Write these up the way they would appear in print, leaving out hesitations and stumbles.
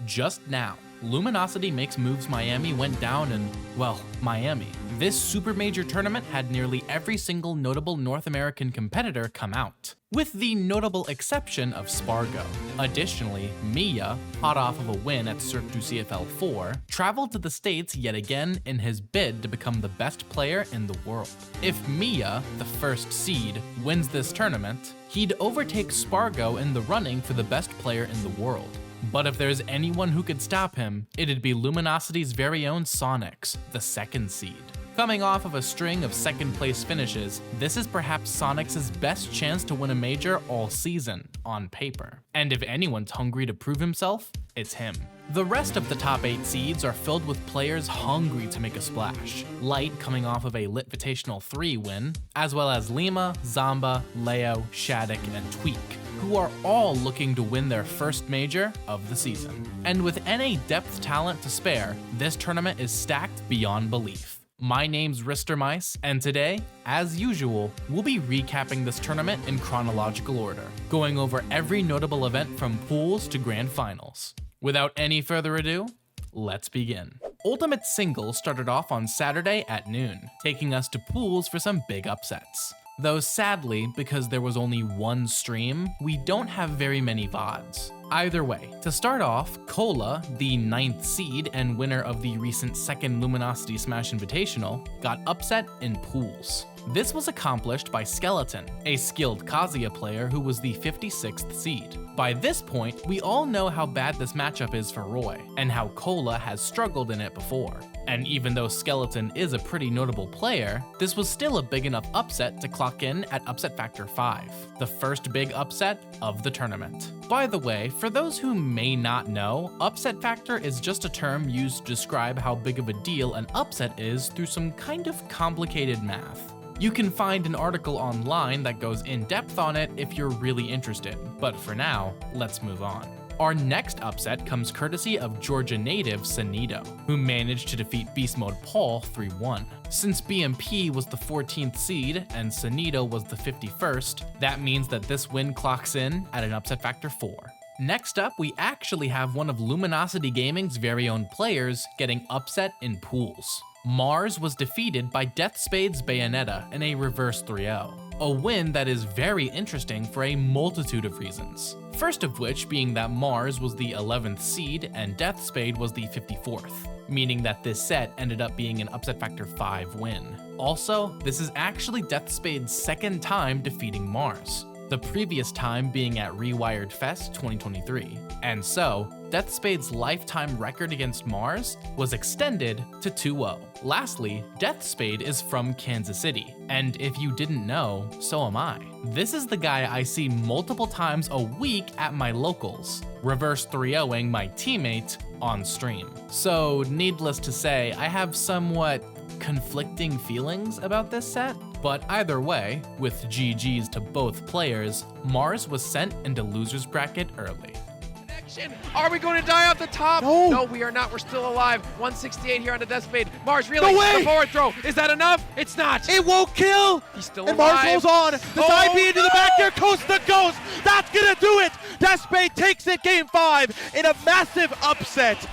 Just now, Luminosity Makes Moves Miami went down in, well, Miami. This super major tournament had nearly every single notable North American competitor come out, with the notable exception of Spargo. Additionally, Mia, hot off of a win at Cirque du CFL 4, traveled to the States yet again in his bid to become the best player in the world. If Mia, the first seed, wins this tournament, he'd overtake Spargo in the running for the best player in the world. But if there's anyone who could stop him, it'd be Luminosity's very own Sonix, the second seed. Coming off of a string of second place finishes, this is perhaps Sonix's best chance to win a major all season, on paper. And if anyone's hungry to prove himself, it's him. The rest of the top 8 seeds are filled with players hungry to make a splash. Light coming off of a Litvitational 3 win, as well as Lima, Zamba, Leo, Shadic, and Tweek, who are all looking to win their first major of the season. And with NA depth talent to spare, this tournament is stacked beyond belief. My name's Ristermice, and today, as usual, we'll be recapping this tournament in chronological order, going over every notable event from pools to grand finals. Without any further ado, let's begin. Ultimate Singles started off on Saturday at noon, taking us to pools for some big upsets. Though sadly, because there was only one stream, we don't have very many VODs. Either way, to start off, Cola, the 9th seed and winner of the recent second Luminosity Smash Invitational, got upset in pools. This was accomplished by Skeleton, a skilled Kazuya player who was the 56th seed. By this point, we all know how bad this matchup is for Roy, and how Cola has struggled in it before. And even though Skeleton is a pretty notable player, this was still a big enough upset to clock in at upset factor 5, the first big upset of the tournament. By the way, for those who may not know, upset factor is just a term used to describe how big of a deal an upset is through some kind of complicated math. You can find an article online that goes in depth on it if you're really interested, but for now, let's move on. Our next upset comes courtesy of Georgia native Sanido, who managed to defeat Beast Mode Paul 3-1. Since BMP was the 14th seed and Sanido was the 51st, that means that this win clocks in at an upset factor 4. Next up, we actually have one of Luminosity Gaming's very own players getting upset in pools. Mars was defeated by Deathspade's Bayonetta in a reverse 3-0, a win that is very interesting for a multitude of reasons. First of which being that Mars was the 11th seed and Deathspade was the 54th, meaning that this set ended up being an upset factor 5 win. Also, this is actually Deathspade's second time defeating Mars, the previous time being at Rewired Fest 2023. And so, Deathspade's lifetime record against Mars was extended to 2-0. Lastly, Deathspade is from Kansas City, and if you didn't know, so am I. This is the guy I see multiple times a week at my locals, reverse 3-0ing my teammate on stream. So needless to say, I have somewhat conflicting feelings about this set, but either way, with GG's to both players, Mars was sent into loser's bracket early. Are we going to die off the top? No, we are not. We're still alive. 168 here on the Deathspade. Mars really the forward throw. Is that enough? It's not. It won't kill. He's still and alive. Mars rolls on. The side B into the back there. Coast to coast. That's going to do it. Deathspade takes it game 5 in a massive upset.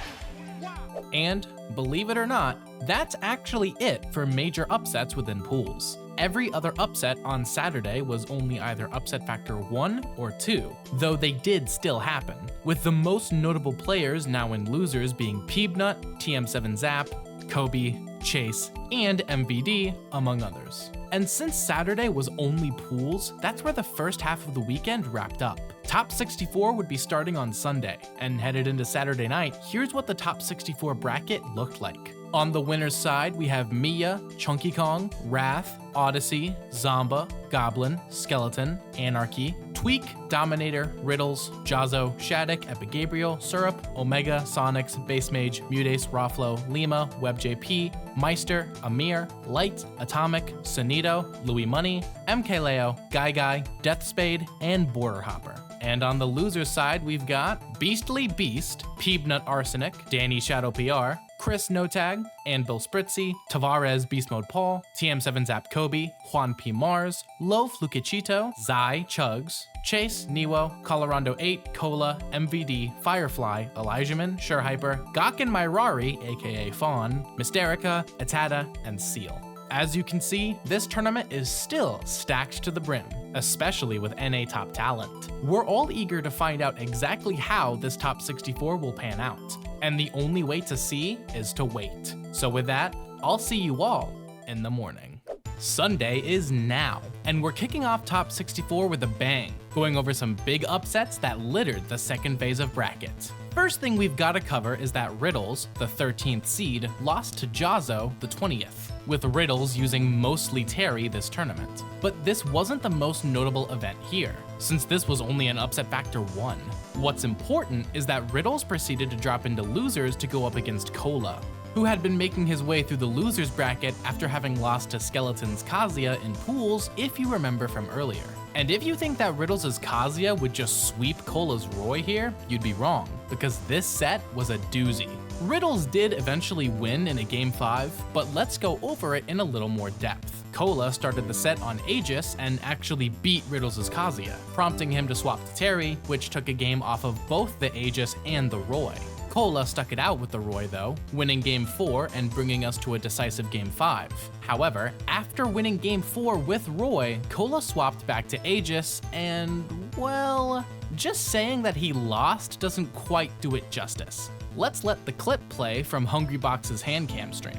And believe it or not, that's actually it for major upsets within pools. Every other upset on Saturday was only either upset factor 1 or 2, though they did still happen, with the most notable players now in losers being Peebnut, TM7 Zap, Kobe, Chase, and MVD, among others. And since Saturday was only pools, that's where the first half of the weekend wrapped up. Top 64 would be starting on Sunday, and headed into Saturday night, here's what the top 64 bracket looked like. On the winner's side, we have Mia, Chunky Kong, Wrath, Odyssey, Zamba, Goblin, Skeleton, Anarchy, Tweek, Dominator, Riddles, Jazzo, Shadic, Epigabriel, Syrup, Omega, Sonix, Base Mage, Mutace, Rawflo, Lima, WebJP, Meister, Amir, Light, Atomic, Sanido, Louis Money, mkleo, Guy, Deathspade, and Border Hopper. And on the loser's side, we've got Beastly Beast, Peebnut Arsenic, Danny Shadow PR, Chris No Tag, Anvil Spritzy, Tavares Beast Mode Paul, TM7 Zap Kobe, Juan P. Mars, Lo Flukichito, Zai Chugs, Chase, Niwo, Colorado 8, Cola, MVD, Firefly, Elijahman, Surehyper, Gawkin Mairari, aka Fawn, Mysterica, Atada, and Seal. As you can see, this tournament is still stacked to the brim, especially with NA top talent. We're all eager to find out exactly how this top 64 will pan out, and the only way to see is to wait. So with that, I'll see you all in the morning. Sunday is now, and we're kicking off top 64 with a bang, going over some big upsets that littered the second phase of bracket. First thing we've got to cover is that Riddles, the 13th seed, lost to Jazzo, the 20th, with Riddles using mostly Terry this tournament. But this wasn't the most notable event here, since this was only an upset factor 1. What's important is that Riddles proceeded to drop into losers to go up against Cola, who had been making his way through the losers bracket after having lost to Skeleton's Kazuya in pools, if you remember from earlier. And if you think that Riddles' Kazuya would just sweep Cola's Roy here, you'd be wrong, because this set was a doozy. Riddles did eventually win in a Game 5, but let's go over it in a little more depth. Cola started the set on Aegis and actually beat Riddles' Kazuya, prompting him to swap to Terry, which took a game off of both the Aegis and the Roy. Cola stuck it out with the Roy though, winning Game 4 and bringing us to a decisive Game 5. However, after winning Game 4 with Roy, Cola swapped back to Aegis and, well, just saying that he lost doesn't quite do it justice. Let's let the clip play from Hungrybox's handcam stream.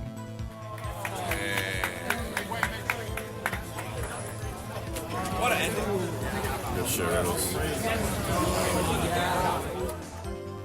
What an ending. Good shit, Riddles.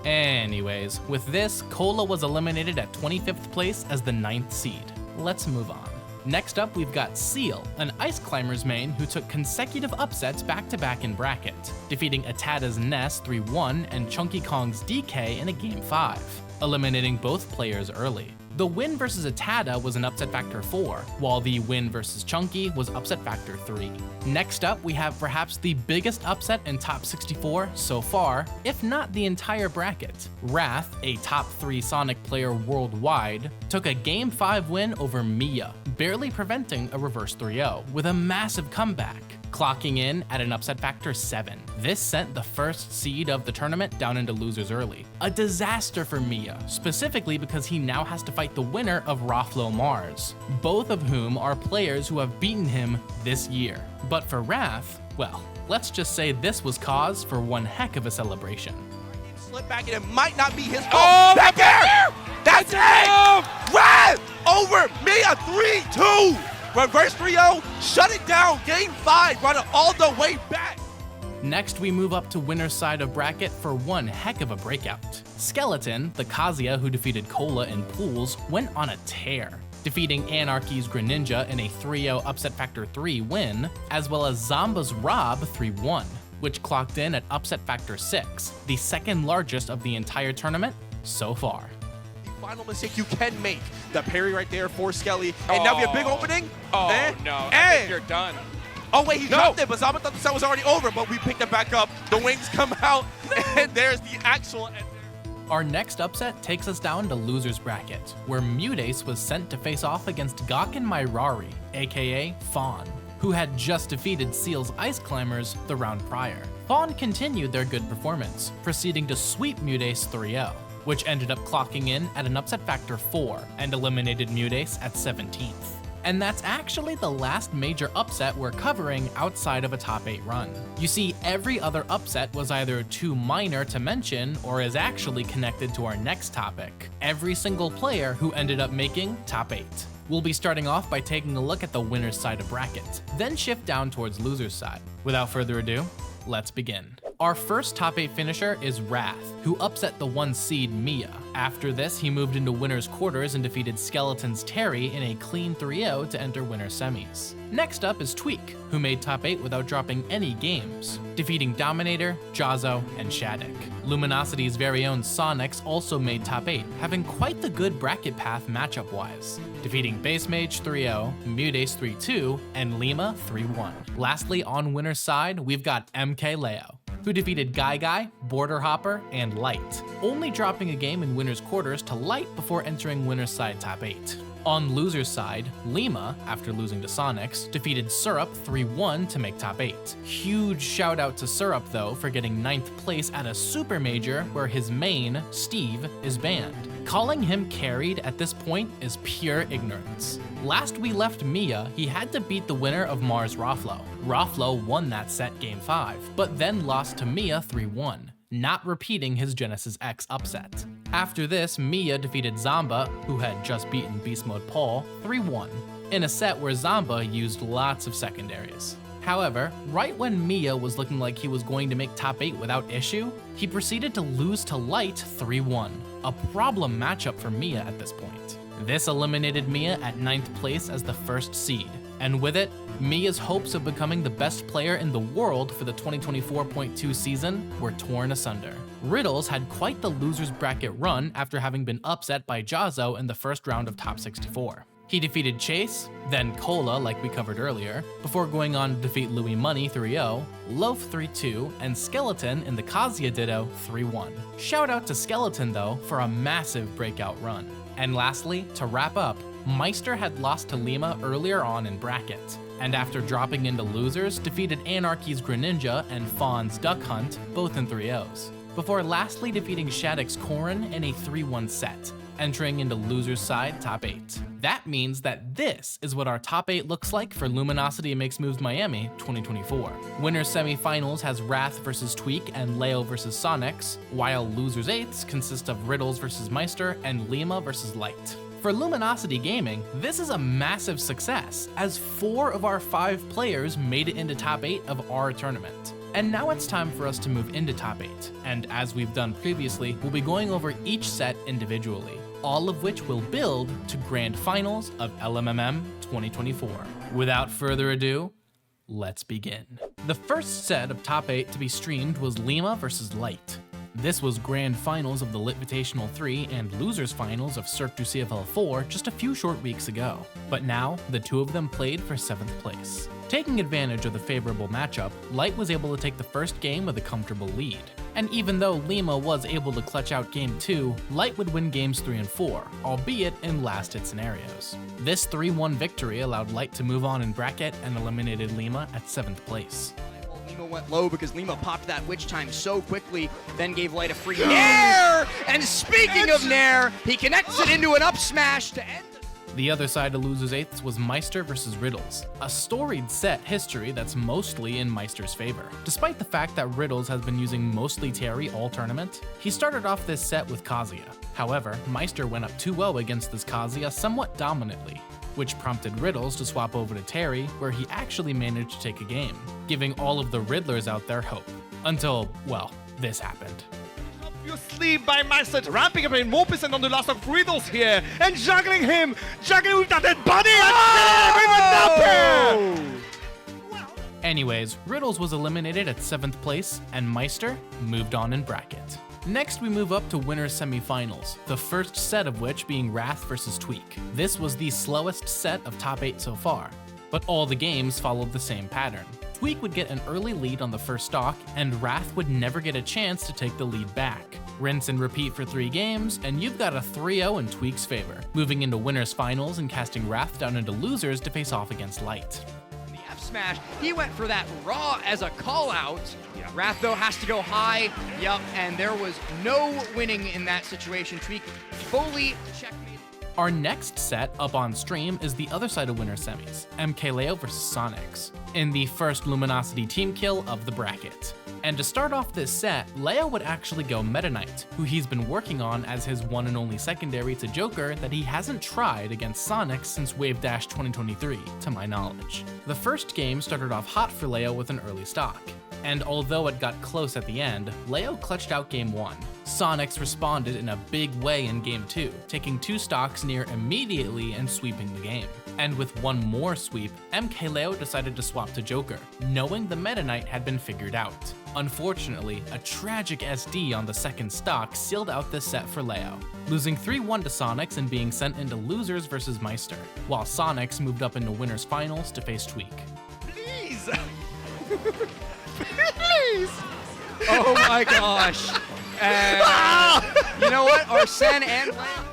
Anyways, with this, Cola was eliminated at 25th place as the 9th seed. Let's move on. Next up, we've got Seal, an Ice Climbers main who took consecutive upsets back-to-back in bracket, defeating Atada's Ness 3-1 and Chunky Kong's DK in a Game 5, eliminating both players early. The win versus Atada was an upset factor 4, while the win versus Chunky was upset factor 3. Next up, we have perhaps the biggest upset in top 64 so far, if not the entire bracket. Wrath, a top 3 Sonic player worldwide, took a Game 5 win over Mia, barely preventing a reverse 3-0, with a massive comeback, clocking in at an upset factor 7. This sent the first seed of the tournament down into losers early. A disaster for Mia, specifically because he now has to fight the winner of Raflo Mars, both of whom are players who have beaten him this year. But for Wrath, well, let's just say this was cause for one heck of a celebration. Slip back and it might not be his fault. Oh, back there! That's it! Wrath over Mia 3-2! Reverse 3-0, shut it down, Game 5, run it all the way back. Next, we move up to winner's side of bracket for one heck of a breakout. Skeleton, the Kazuya who defeated Cola in pools, went on a tear, defeating Anarchy's Greninja in a 3-0 upset factor 3 win, as well as Zomba's Rob 3-1, which clocked in at upset factor 6, the second largest of the entire tournament so far. Final mistake you can make. The parry right there for Skelly. And now we have big opening. Oh, no. I think you're done. Oh, wait, he dropped it, but Zama thought the set was already over, but we picked it back up. The wings come out, and there's the actual end. Our next upset takes us down to losers bracket, where Mudace was sent to face off against Gawkin Mairari, aka Fawn, who had just defeated Seal's Ice Climbers the round prior. Fawn continued their good performance, proceeding to sweep Mudace 3-0. Which ended up clocking in at an upset factor 4 and eliminated Mudace at 17th. And that's actually the last major upset we're covering outside of a top 8 run. You see, every other upset was either too minor to mention or is actually connected to our next topic, every single player who ended up making top 8. We'll be starting off by taking a look at the winner's side of bracket, then shift down towards loser's side. Without further ado, let's begin. Our first top 8 finisher is Wrath, who upset the 1 seed Mia. After this, he moved into winner's quarters and defeated Skeleton's Terry in a clean 3-0 to enter winner semis. Next up is Tweek, who made top 8 without dropping any games, defeating Dominator, Jazzo, and Shadic. Luminosity's very own Sonix also made top 8, having quite the good bracket path matchup-wise, defeating Base Mage 3-0, Mudace 3-2, and Lima 3-1. Lastly, on winner's side, we've got mkleo, who defeated Guy, Border Hopper, and Light, only dropping a game in winner's quarters to Light before entering winner's side top 8. On loser's side, Lima, after losing to Sonix, defeated Syrup 3-1 to make top 8. Huge shout out to Syrup though for getting 9th place at a super major where his main, Steve, is banned. Calling him carried at this point is pure ignorance. Last we left Mia, he had to beat the winner of Mars Raflo. Raflo won that set game 5, but then lost to Mia 3-1. Not repeating his Genesis X upset. After this, Mia defeated Zamba, who had just beaten Beast Mode Paul, 3-1, in a set where Zamba used lots of secondaries. However, right when Mia was looking like he was going to make top 8 without issue, he proceeded to lose to Light 3-1, a problem matchup for Mia at this point. This eliminated Mia at 9th place as the first seed, and with it, Mia's hopes of becoming the best player in the world for the 2024.2 season were torn asunder. Riddles had quite the loser's bracket run after having been upset by Jazzo in the first round of top 64. He defeated Chase, then Cola like we covered earlier, before going on to defeat Louis Money 3-0, Loaf 3-2, and Skeleton in the Kazuya Ditto 3-1. Shout out to Skeleton though for a massive breakout run. And lastly, to wrap up, Meister had lost to Lima earlier on in bracket, and after dropping into losers, defeated Anarchy's Greninja and Fawn's Duck Hunt, both in 3-0s, before lastly defeating Shadic's Corrin in a 3-1 set, entering into losers side top 8. That means that this is what our top 8 looks like for Luminosity Makes Moves Miami 2024. Winners semifinals has Wrath vs Tweek and Leo vs Sonix, while losers 8s consist of Riddles vs Meister and Lima vs Light. For Luminosity Gaming, this is a massive success, as 4 of our 5 players made it into top 8 of our tournament. And now it's time for us to move into top 8, and as we've done previously, we'll be going over each set individually, all of which will build to Grand Finals of LMMM 2024. Without further ado, let's begin. The first set of top 8 to be streamed was Lima vs Light. This was Grand Finals of the Litvitational 3 and Losers Finals of Cirque du CFL 4 just a few short weeks ago, but now the two of them played for 7th place. Taking advantage of the favorable matchup, Light was able to take the first game with a comfortable lead. And even though Lima was able to clutch out game 2, Light would win games 3 and 4, albeit in last hit scenarios. This 3-1 victory allowed Light to move on in bracket and eliminated Lima at 7th place. Lima went low because Lima popped that witch time so quickly, then gave Light a free nair! And speaking of nair, he connects it into an up smash to end. The other side of losers 8ths was Meister vs Riddles, a storied set history that's mostly in Meister's favor. Despite the fact that Riddles has been using mostly Terry all tournament, he started off this set with Kazuya. However, Meister went up 2-0 against this Kazuya somewhat dominantly, which prompted Riddles to swap over to Terry, where he actually managed to take a game, giving all of the Riddlers out there hope. Until, well, this happened. Obviously by Meister, ramping up in more percent on the last of Riddles here, and juggling with that dead body, and with a Anyways, Riddles was eliminated at 7th place, and Meister moved on in bracket. Next, we move up to winners semifinals, the first set of which being Wrath vs Tweek. This was the slowest set of top 8 so far, but all the games followed the same pattern. Tweek would get an early lead on the first stock, and Wrath would never get a chance to take the lead back. Rinse and repeat for 3 games, and you've got a 3-0 in Tweek's favor, moving into winners finals and casting Wrath down into losers to face off against Light. The F smash, he went for that raw as a call out. Yeah. Wrath though has to go high, and there was no winning in that situation. Tweek fully checkmate. Our next set up on stream is the other side of winner semis, mkleo vs Sonix, in the first Luminosity team kill of the bracket. And to start off this set, Leo would actually go Meta Knight, who he's been working on as his one and only secondary to Joker that he hasn't tried against Sonix since Wave Dash 2023, to my knowledge. The first game started off hot for Leo with an early stock, and although it got close at the end, Leo clutched out game 1. Sonix responded in a big way in game 2, taking 2 stocks near immediately and sweeping the game. And with one more sweep, mkleo decided to swap to Joker, knowing the Meta Knight had been figured out. Unfortunately, a tragic SD on the second stock sealed out this set for Leo, losing 3-1 to Sonix and being sent into losers versus Meister, while Sonix moved up into winners finals to face Tweek. Please! Please! Oh my gosh. You know what? Arsene and Leo.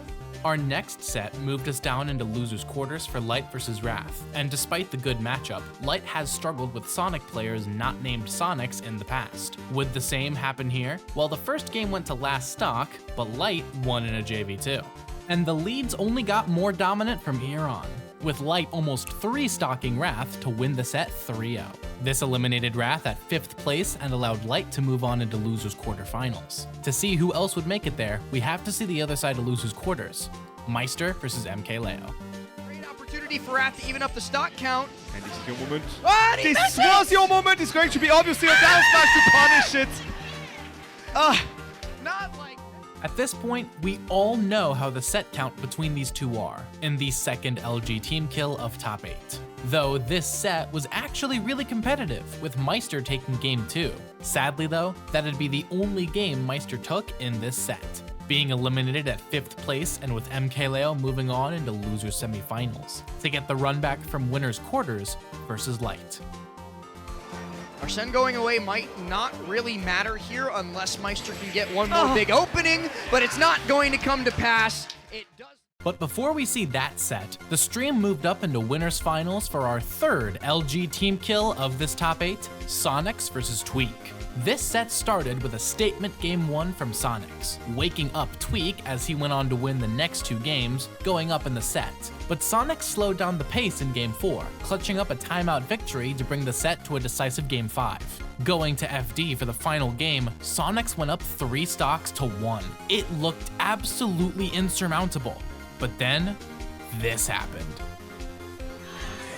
Our next set moved us down into losers quarters for Light versus Wrath, and despite the good matchup, Light has struggled with Sonic players not named Sonix in the past. Would the same happen here? Well, the first game went to last stock, but Light won in a JV2. And the leads only got more dominant from here on, with Light almost 3-stocking Wrath to win the set 3-0. This eliminated Wrath at 5th place and allowed Light to move on into losers quarterfinals. To see who else would make it there, we have to see the other side of losers quarters. Meister versus mkleo. Great opportunity for Wrath to even up the stock count. And this is your moment. Oh, This was your moment. It's going to be obviously a down smash to punish it. Not like At this point, we all know how the set count between these two are, in the second LG team kill of top 8. Though this set was actually really competitive, with Meister taking game 2. Sadly though, that'd be the only game Meister took in this set, being eliminated at 5th place and with mkleo moving on into losers semifinals to get the run back from winners quarters versus Light. Arsene going away might not really matter here unless Meister can get one more big opening, but it's not going to come to pass. It does. But before we see that set, the stream moved up into winners finals for our third LG team kill of this top 8, Sonix versus Tweek. This set started with a statement game 1 from Sonix, waking up Tweek as he went on to win the next 2 games, going up in the set. But Sonix slowed down the pace in game 4, clutching up a timeout victory to bring the set to a decisive game 5. Going to FD for the final game, Sonix went up 3 stocks to 1. It looked absolutely insurmountable. But then, this happened.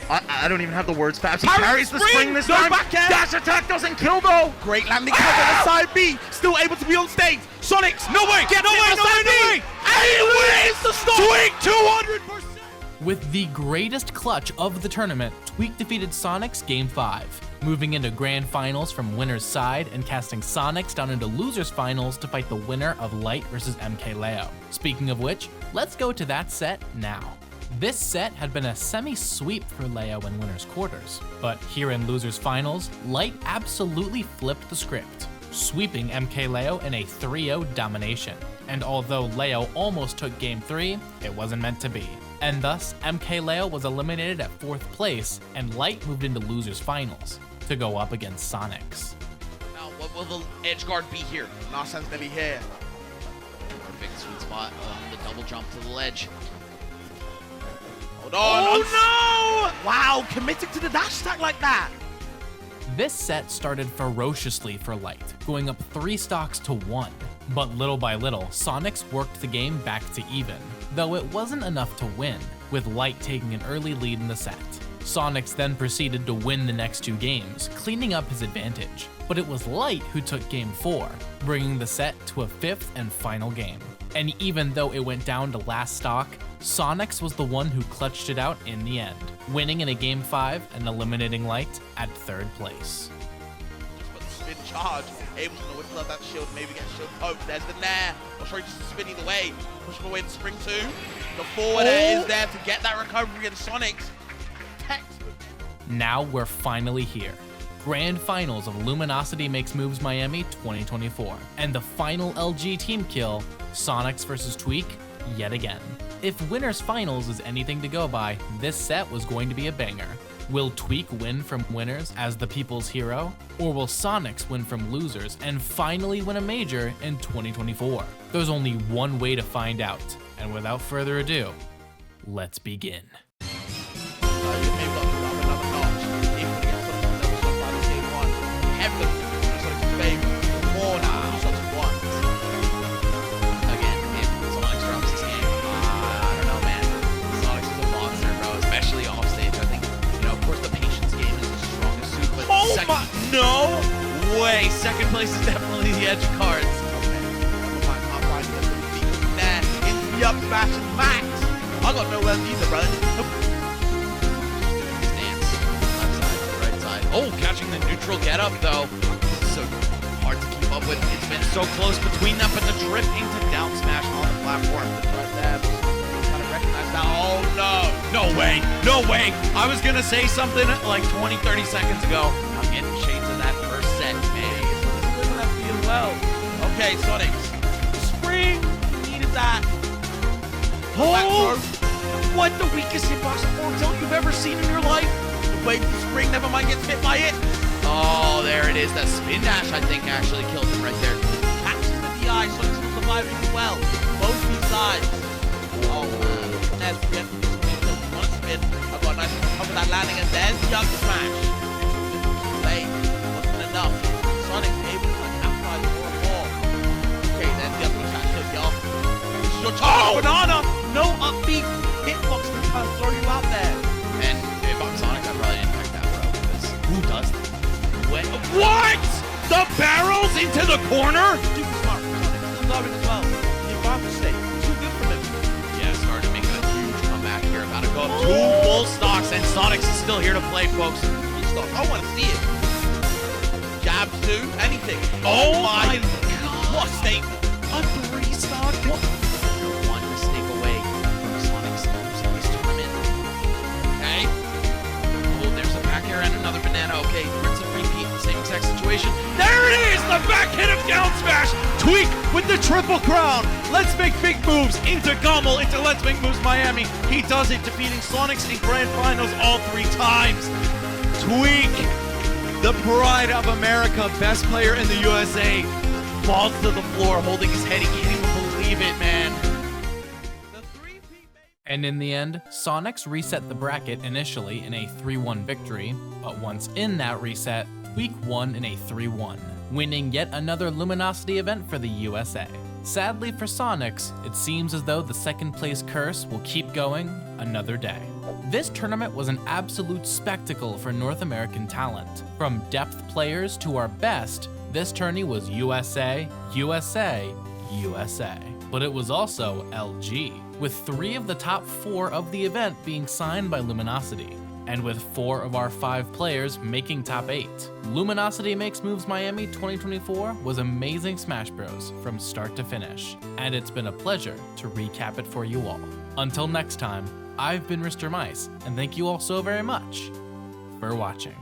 I don't even have the words, Fabs. He carries the spring this time. Dash attack doesn't kill though. Great landing cover on the side B. Still able to be on stage. Sonix, no way. Get no way. And he wins the stop. Tweek 200%. With the greatest clutch of the tournament, Tweek defeated Sonix game 5, moving into grand finals from winner's side and casting Sonix down into losers finals to fight the winner of Light versus mkleo. Speaking of which, let's go to that set now. This set had been a semi-sweep for Leo in winners quarters, but here in losers finals, Light absolutely flipped the script, sweeping mkleo in a 3-0 domination. And although Leo almost took game 3, it wasn't meant to be. And thus, mkleo was eliminated at 4th place, and Light moved into losers finals to go up against Sonix. Now, what will the edge guard be here? Narsan's nearly here. Perfect sweet spot on the double jump to the ledge. Hold on. Oh no! Wow, committing to the dash attack like that. This set started ferociously for Light, going up 3 stocks to 1. But little by little, Sonix worked the game back to even, though it wasn't enough to win, with Light taking an early lead in the set. Sonix then proceeded to win the next 2 games, cleaning up his advantage. But it was Light who took game 4, bringing the set to a 5th and final game. And even though it went down to last stock, Sonix was the one who clutched it out in the end, winning in a game 5 and eliminating Light at 3rd place. Just got the spin charge, able to whittle up that shield, maybe get shield poke. There's the nair. I'll show you just spinning away, pushing away the spring 2. The forward air is there to get that recovery, and Sonix. Now we're finally here. Grand finals of Luminosity Makes Moves Miami 2024, and the final LG team kill, Sonix versus Tweek, yet again. If winners finals is anything to go by, this set was going to be a banger. Will Tweek win from winners as the people's hero, or will Sonix win from losers and finally win a major in 2024? There's only one way to find out, and without further ado, let's begin. No way! Second place is definitely the edge cards. Nah, into the up smash and max. I got nowhere either, brother. Stance. Left side, right side. Oh, catching the neutral get up though. So hard to keep up with. It's been so close between them, but the drifting to down smash on the platform. Right there. Trying to recognize that. Oh no! No way! No way! I was gonna say something like 20, 30 seconds ago. I'm getting shades of that first set, man. well. Okay, Sonix. Spring, needed that. Oh! What the weakest hitbox tilt you've ever seen in your life? Wait, Spring, never mind, gets hit by it. Oh, there it is. That spin dash, I think, actually kills him right there. Catches the DI, Sonix will survive as well. Both these sides. Oh, man. There's one spin. I've got a nice cover that landing, and there's the up smash. Late. Wasn't enough. Sonix able to capitalize more. Okay, then the up smash took you off. Your banana! No upbeat hitbox to kind of throw you out there. And if I'm Sonic, I probably didn't pick that bro, because who does that? What? The barrels into the corner? Super smart. Sonic's still going as well. The advantage state. Too good for him. Yeah, starting to make a huge comeback here. About to go up 2 full stocks, and Sonix is still here to play, folks. Full stock. I want to see it. Jab 2, anything. Oh my God. What a statement. A 3-stock? You're one mistake away from Sonix losing this tournament. Okay. Oh, there's a back air and another banana. Okay, Prince of repeat, same exact situation. There it is! The back hit of down smash! Tweek with the triple crown. Let's make big moves into Gummel, into Let's Make Moves Miami. He does it, defeating Sonix in grand finals all 3 times. Tweek, the pride of America, best player in the USA, falls to the floor holding his head. He can't even believe it, man. And in the end, Sonix reset the bracket initially in a 3-1 victory, but once in that reset, Tweek won in a 3-1, winning yet another Luminosity event for the USA. Sadly for Sonix, it seems as though the second place curse will keep going another day. This tournament was an absolute spectacle for North American talent. From depth players to our best, this tourney was USA, USA, USA. But it was also LG, with 3 of the top 4 of the event being signed by Luminosity, and with 4 of our 5 players making top 8. Luminosity Makes Moves Miami 2024 was amazing Smash Bros from start to finish, and it's been a pleasure to recap it for you all. Until next time, I've been Mr. Mice, and thank you all so very much for watching.